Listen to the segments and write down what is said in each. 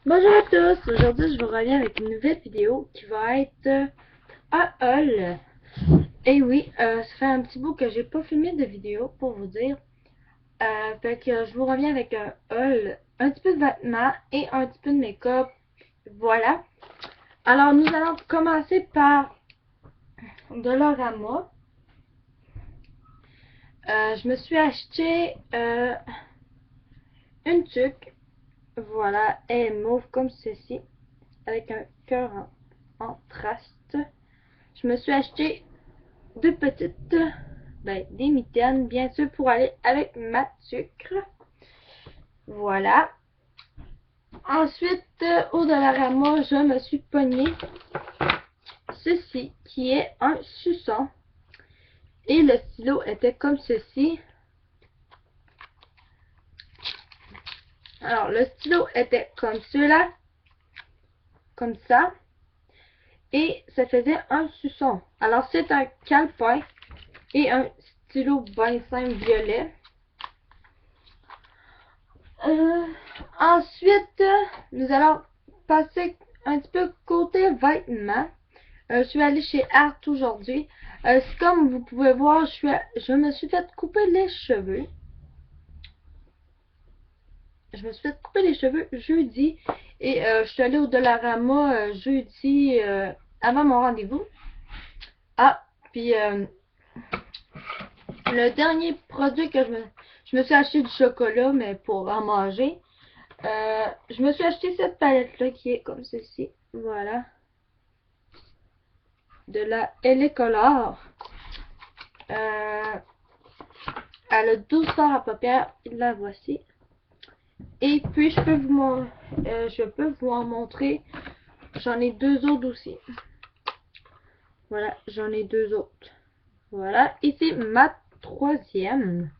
Bonjour à tous, aujourd'hui je vous reviens avec une nouvelle vidéo qui va être un haul. Et oui, ça fait un petit bout que j'ai pas filmé de vidéo pour vous dire. Fait que je vous reviens avec un haul, un petit peu de vêtements et un petit peu de make-up. Voilà. Alors nous allons commencer par Dollarama. Je me suis acheté une tuque. Voilà, elle est mauve comme ceci, avec un cœur en trace. Je me suis acheté deux petites, des mitaines, bien sûr, pour aller avec ma sucre. Voilà. Ensuite, au Dollarama, je me suis pogné ceci, qui est un suçon. Et le stylo était comme ceci. Alors, le stylo était comme cela, comme ça. Et ça faisait un suçon. Alors, c'est un calepin et un stylo bien simple violet. Ensuite, nous allons passer un petit peu côté vêtements. Je suis allée chez Art aujourd'hui. Comme vous pouvez voir, je me suis fait couper les cheveux. Je me suis fait couper les cheveux jeudi. Et je suis allée au Dollarama jeudi avant mon rendez-vous. Ah, puis le dernier produit que je me suis acheté du chocolat, mais pour en manger. Je me suis acheté cette palette-là qui est comme ceci. Voilà. De la LA Color. Elle a 12 fards à paupières. La voici. Et puis, je peux vous en montrer. J'en ai deux autres aussi. Voilà, j'en ai deux autres. Voilà. Et c'est ma troisième.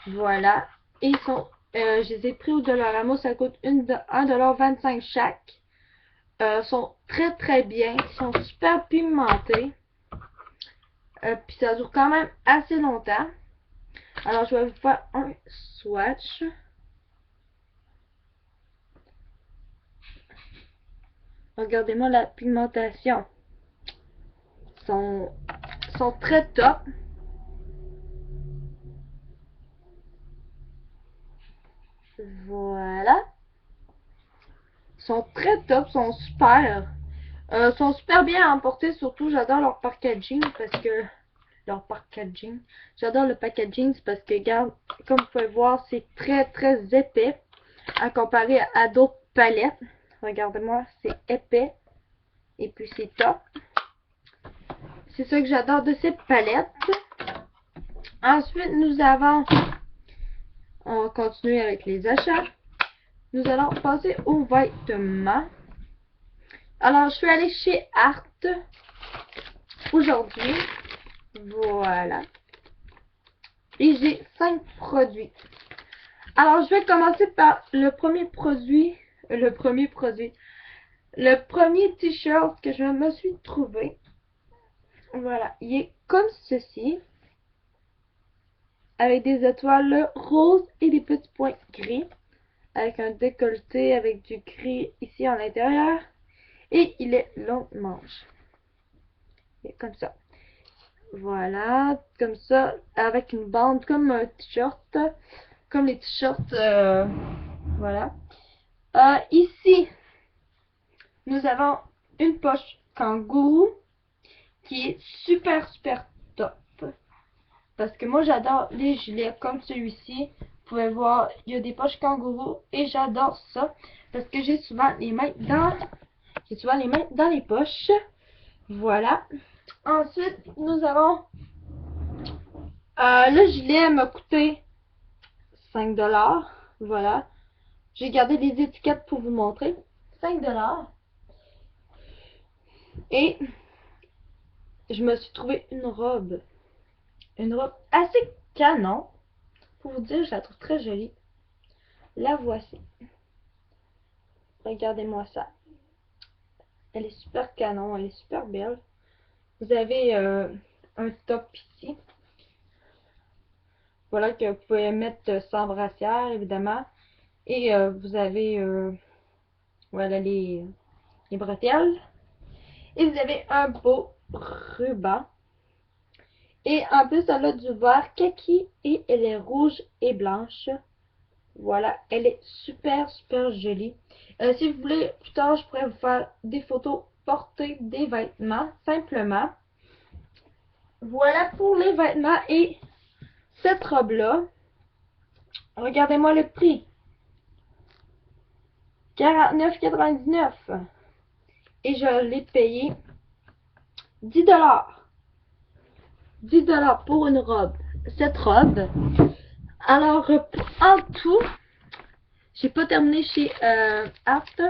Voilà. Et ils sont, je les ai pris au Dollarama. Ça coûte 1,25$ chaque. Sont très très bien. Ils sont super pimentés. Puis ça dure quand même assez longtemps. Alors je vais vous faire un swatch. Regardez-moi la pigmentation. Sont, sont très top. Voilà. Sont très top, sont super. Sont super bien à emporter, surtout j'adore leur packaging parce que j'adore le packaging parce que regarde, comme vous pouvez voir, c'est très très épais à comparer à d'autres palettes. Regardez-moi, c'est épais et puis c'est top. C'est ça que j'adore de ces palettes. Ensuite, on va continuer avec les achats. Nous allons passer aux vêtements. Alors, je suis allée chez Art aujourd'hui. Voilà. Et j'ai 5 produits. Alors, je vais commencer par le premier produit. Le premier t-shirt que je me suis trouvé. Voilà. Il est comme ceci. Avec des étoiles roses et des petits points gris. Avec un décolleté avec du gris ici à l'intérieur. Et il est long manche. Et comme ça. Voilà, comme ça, avec une bande comme un t-shirt. Comme les t-shirts, voilà. Ici, nous avons une poche kangourou qui est super super top. Parce que moi j'adore les gilets comme celui-ci. Vous pouvez voir, il y a des poches kangourou et j'adore ça. Parce que j'ai souvent les mains dans les poches. Voilà. Ensuite, nous avons le gilet m'a coûté 5$. Voilà. J'ai gardé les étiquettes pour vous montrer. 5$. Et je me suis trouvé une robe. Une robe assez canon. Pour vous dire, je la trouve très jolie. La voici. Regardez-moi ça. Elle est super canon, elle est super belle. Vous avez un top ici. Voilà, que vous pouvez mettre sans brassière, évidemment. Et vous avez Voilà les bretelles. Et vous avez un beau ruban. Et en plus, elle a du vert kaki et elle est rouge et blanche. Voilà, elle est super, super jolie. Si vous voulez, plus tard, je pourrais vous faire des photos portées des vêtements, simplement. Voilà pour les vêtements et cette robe-là. Regardez-moi le prix. 49,99. Et je l'ai payé 10$. 10$ pour une robe. Cette robe. Alors, en tout, j'ai pas terminé chez Aft.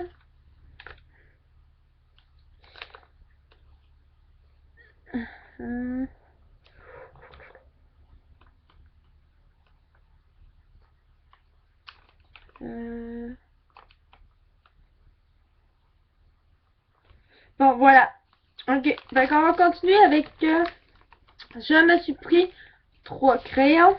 Bon, voilà. Ok, donc on va continuer avec... je me suis pris 3 crayons.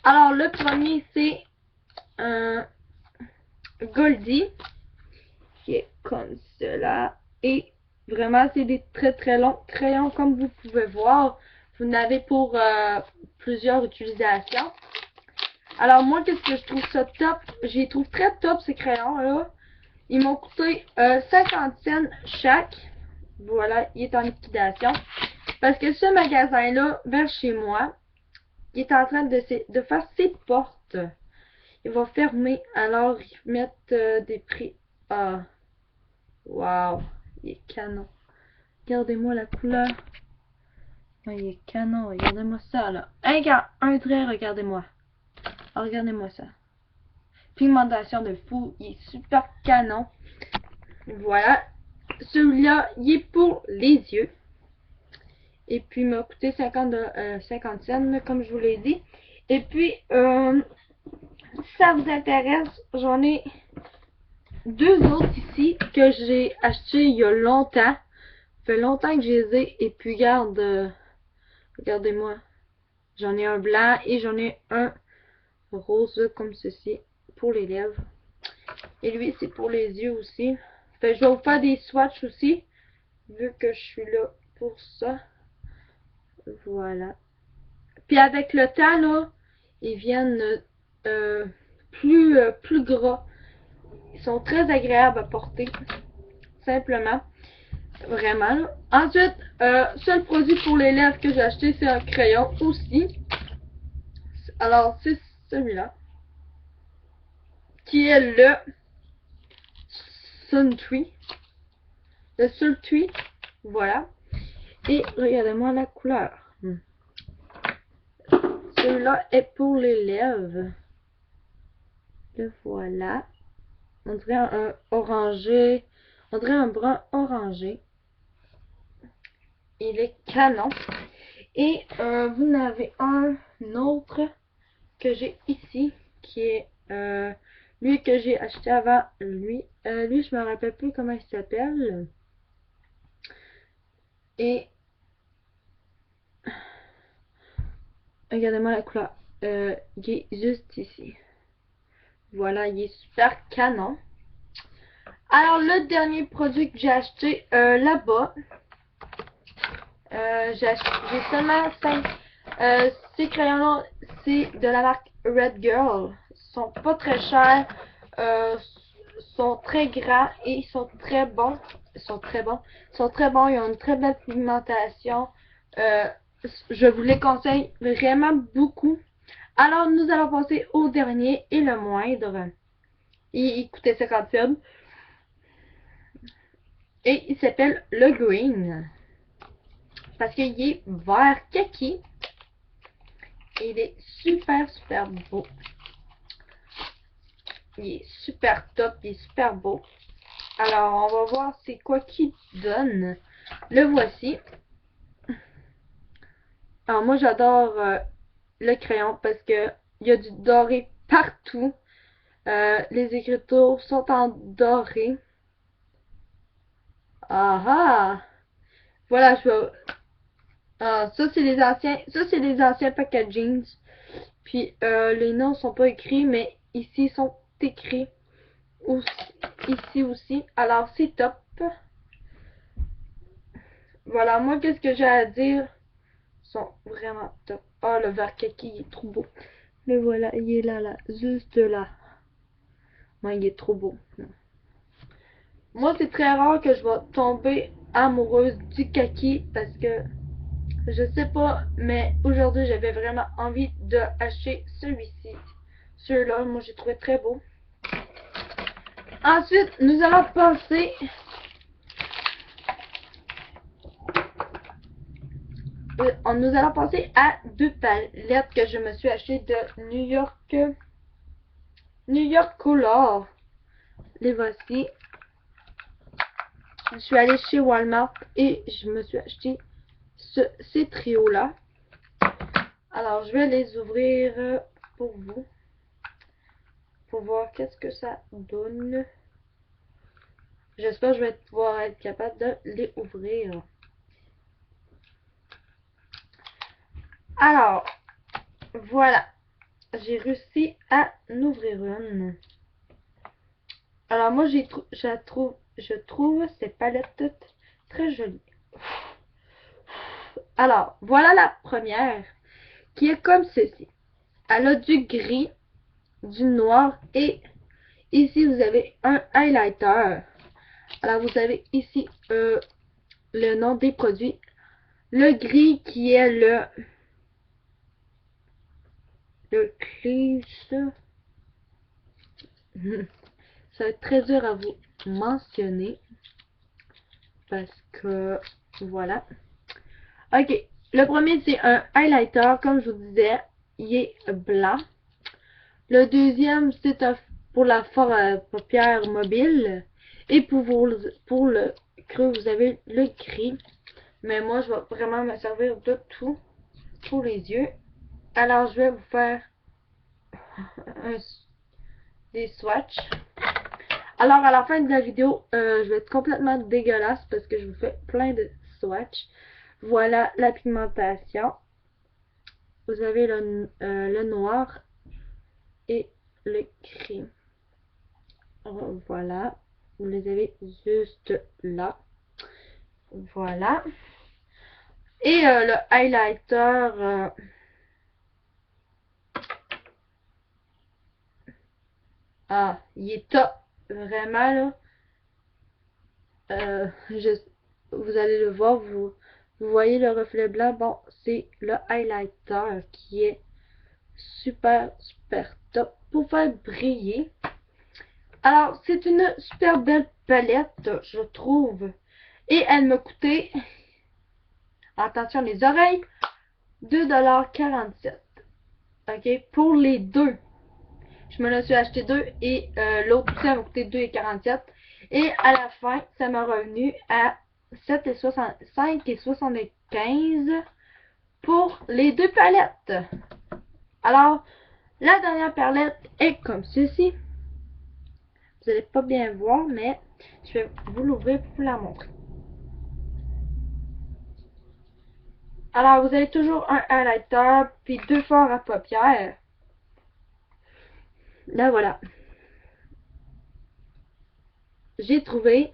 Alors, le premier, c'est un Goldie, qui est comme cela. Et vraiment, c'est des très très longs crayons, comme vous pouvez voir. Vous en avez pour plusieurs utilisations. Alors, moi, qu'est-ce que je trouve ça top? Je les trouve très top, ces crayons-là. Ils m'ont coûté 50 cents chaque. Voilà, il est en liquidation. Parce que ce magasin-là, vers chez moi, il est en train de faire ses portes. Il va fermer, alors ils mettent des prix. Ah, waouh, il est canon. Regardez-moi la couleur. Oh, il est canon, regardez-moi ça là. Un trait, regardez-moi. Ah, regardez-moi ça. Pigmentation de fou, il est super canon. Voilà. Celui-là, il est pour les yeux. Et puis, il m'a coûté 50 cents, comme je vous l'ai dit. Et puis, si ça vous intéresse, j'en ai 2 autres ici que j'ai acheté il y a longtemps. Ça fait longtemps que je les ai. Et puis, regardez-moi. J'en ai un blanc et j'en ai un rose comme ceci pour les lèvres. Et lui, c'est pour les yeux aussi. Fait, je vais vous faire des swatchs aussi, vu que je suis là pour ça. Voilà. Puis avec le temps, là, ils viennent plus gras. Ils sont très agréables à porter. Simplement. Vraiment. Là. Ensuite, seul produit pour les lèvres que j'ai acheté, c'est un crayon aussi. Alors, c'est celui-là. Qui est le Sultry. Le Sultry. Voilà. Et regardez-moi la couleur. Celui-là est pour les lèvres. Le voilà. On dirait un orangé. On dirait un brun orangé. Il est canon. Et vous en avez un autre que j'ai ici. Qui est lui que j'ai acheté avant lui. Lui, je me rappelle plus comment il s'appelle. Et regardez-moi la couleur. Il est juste ici. Voilà, il est super canon. Alors, le dernier produit que j'ai acheté là-bas, j'ai seulement 5. Ces crayons-là, c'est de la marque Red Girl. Ils sont pas très chers, sont très grands et ils sont très bons. Ils sont très bons. Ils sont très bons, ils ont une très belle pigmentation. Je vous les conseille vraiment beaucoup. Alors, nous allons passer au dernier et le moindre. Il coûtait 50 cents. Et il s'appelle le Green. Parce qu'il est vert kaki. Et il est super, super beau. Il est super top, il est super beau. Alors, on va voir c'est quoi qu'il donne. Le voici. Alors, moi, j'adore le crayon parce que il y a du doré partout. Les écritures sont en doré. Ah ah! Voilà, Ah, ça c'est les anciens packagings. Puis les noms sont pas écrits, mais ici ils sont écrits. Aussi, ici aussi. Alors c'est top. Voilà, moi qu'est-ce que j'ai à dire? Ils sont vraiment top. Oh, le vert kaki, il est trop beau. Le voilà, il est là, là, juste là. Ouais, il est trop beau. Moi, c'est très rare que je vais tomber amoureuse du kaki parce que je sais pas, mais aujourd'hui j'avais vraiment envie de acheter celui-ci. Celui-là, moi j'ai trouvé très beau. Ensuite, nous allons passer nous allons passer à deux palettes que je me suis achetées de New York Color. Les voici. Je suis allée chez Walmart et je me suis acheté ces trios-là. Alors, je vais les ouvrir pour vous. Pour voir qu'est-ce que ça donne. J'espère que je vais pouvoir être capable de les ouvrir. Alors, voilà. J'ai réussi à en ouvrir une. Alors, moi, je trouve ces palettes très jolies. Alors, voilà la première, qui est comme ceci. Elle a du gris, du noir et ici, vous avez un highlighter. Alors, vous avez ici le nom des produits. Le gris qui est le Cleese. Ça va être très dur à vous mentionner. Parce que, voilà. Ok, le premier c'est un highlighter, comme je vous disais, il est blanc. Le deuxième c'est pour la paupière mobile. Et pour le creux, vous avez le gris. Mais moi, je vais vraiment me servir de tout pour les yeux. Alors, je vais vous faire des swatchs. Alors, à la fin de la vidéo, je vais être complètement dégueulasse parce que je vous fais plein de swatchs. Voilà la pigmentation. Vous avez le noir et le gris. Voilà. Vous les avez juste là. Voilà. Et le highlighter. Ah, il est top. Vraiment, là. Euh, je- vous allez le voir. Vous voyez le reflet blanc. Bon, c'est le highlighter qui est super, super top pour faire briller. Alors, c'est une super belle palette, je trouve. Et elle m'a coûté, attention les oreilles, 2,47 $. Ok, pour les deux. Je me la suis acheté deux et l'autre aussi, elle m'a coûté 2,47 $. Et à la fin, ça m'a revenu à 5,75 $ pour les deux palettes. Alors, la dernière palette est comme ceci. Vous n'allez pas bien voir, mais je vais vous l'ouvrir pour vous la montrer. Alors, vous avez toujours un highlighter, puis deux fards à paupières. Là, voilà. J'ai trouvé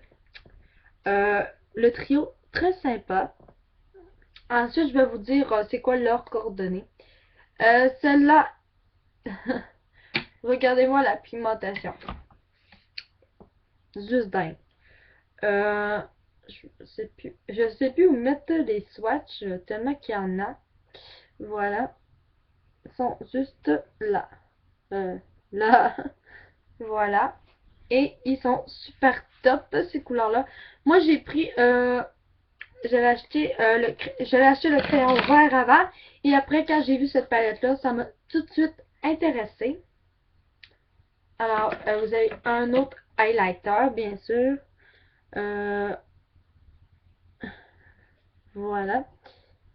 le trio très sympa. Ensuite, je vais vous dire c'est quoi leurs coordonnées. Celle-là, regardez-moi la pigmentation. Juste dingue. Je sais plus où mettre les swatchs, tellement qu'il y en a. Voilà. Ils sont juste là. Là. Voilà. Et ils sont super top, ces couleurs-là. Moi, j'ai pris... j'avais acheté le crayon vert avant. Et après, quand j'ai vu cette palette-là, ça m'a tout de suite intéressée. Alors, vous avez un autre highlighter, bien sûr. Voilà.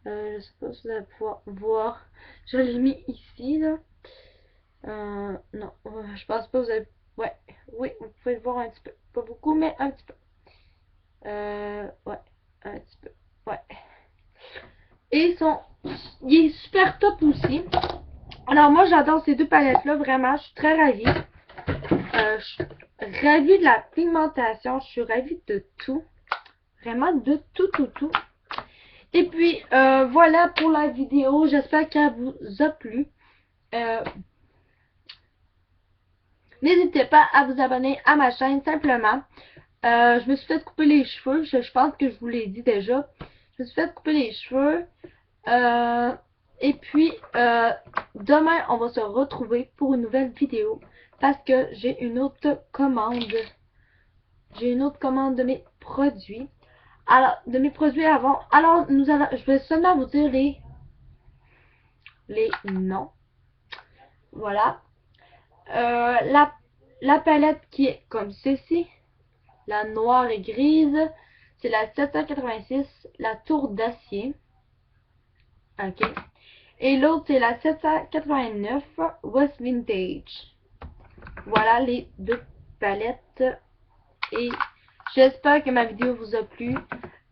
Je sais pas si vous allez pouvoir voir. Je l'ai mis ici, là. Non, je pense pas que vous avez... Ouais, oui, vous pouvez le voir un petit peu. Pas beaucoup, mais un petit peu. Ouais, un petit peu. Ouais. Et il est super top aussi. Alors moi j'adore ces deux palettes là, vraiment, je suis très ravie. Je suis ravie de la pigmentation, je suis ravie de tout. Vraiment de tout. Et puis voilà pour la vidéo, j'espère qu'elle vous a plu. N'hésitez pas à vous abonner à ma chaîne simplement. Je me suis fait couper les cheveux, je pense que je vous l'ai dit déjà. Je me suis fait couper les cheveux. Et puis, demain, on va se retrouver pour une nouvelle vidéo parce que j'ai une autre commande. J'ai une autre commande de mes produits. Alors, de mes produits avant. Alors, je vais seulement vous dire les noms. Voilà. La palette qui est comme ceci. La noire et grise. C'est la 786, la tour d'acier. Ok. Et l'autre, c'est la 789 West Vintage. Voilà les deux palettes. Et j'espère que ma vidéo vous a plu.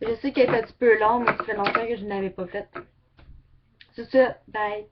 Je sais qu'elle est un petit peu longue, mais ça fait longtemps que je n'avais pas fait. C'est ça. Bye.